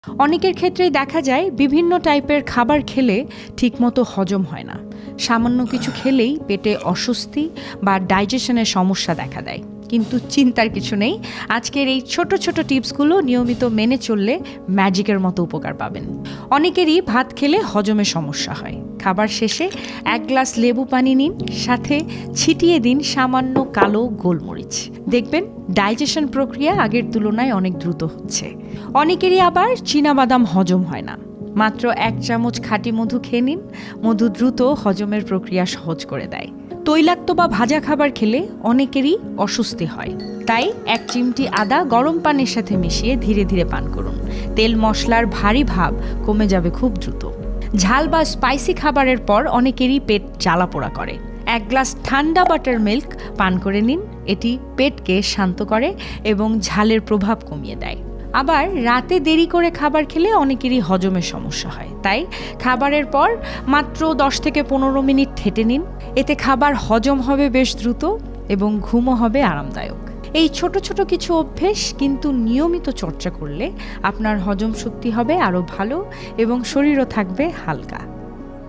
অনেকের ক্ষেত্রেই দেখা যায় বিভিন্ন টাইপের খাবার খেলে ঠিকমতো হজম হয় না। সামান্য কিছু খেলেই পেটে অস্বস্তি বা ডাইজেশনের সমস্যা দেখা দেয়। কিন্তু চিন্তার কিছু নেই, আজকের এই ছোট ছোট টিপসগুলো নিয়মিত মেনে চললে ম্যাজিকের মতো উপকার পাবেন। অনেকেরই ভাত খেলে হজমের সমস্যা হয়। খাবার শেষে 1 গ্লাস লেবু পানি নিন, সাথে ছিটিয়ে দিন সামান্য কালো গোলমরিচ। দেখবেন ডাইজেশন প্রক্রিয়া আগের তুলনায় অনেক দ্রুত হচ্ছে। অনেকেরই আবার চীনাবাদাম হজম হয় না। মাত্র 1 চামচ খাঁটি মধু খেয়ে নিন। মধু দ্রুত হজমের প্রক্রিয়া সহজ করে দেয়। তৈলাক্ত বা ভাজা খাবার খেলে অনেকেরই অস্বস্তি হয়, তাই 1 চিমটি আদা গরম পানির সাথে মিশিয়ে ধীরে ধীরে পান করুন। তেল মশলার ভারী ভাব কমে যাবে খুব দ্রুত। ঝাল বা স্পাইসি খাবারের পর অনেকেরই পেট জ্বালাপোড়া করে। 1 গ্লাস ঠান্ডা বাটার মিল্ক পান করে নিন। এটি পেটকে শান্ত করে এবং ঝালের প্রভাব কমিয়ে দেয়। আবার রাতে দেরি করে খাবার খেলে অনেকেরই হজমের সমস্যা হয়, তাই খাবারের পর মাত্র 10 থেকে 15 মিনিট হেঁটে নিন। এতে খাবার হজম হবে বেশ দ্রুত এবং ঘুমও হবে আরামদায়ক। এই ছোট ছোট কিছু অভ্যেস কিন্তু নিয়মিত চর্চা করলে আপনার হজম শক্তি হবে আরও ভালো এবং শরীরও থাকবে হালকা।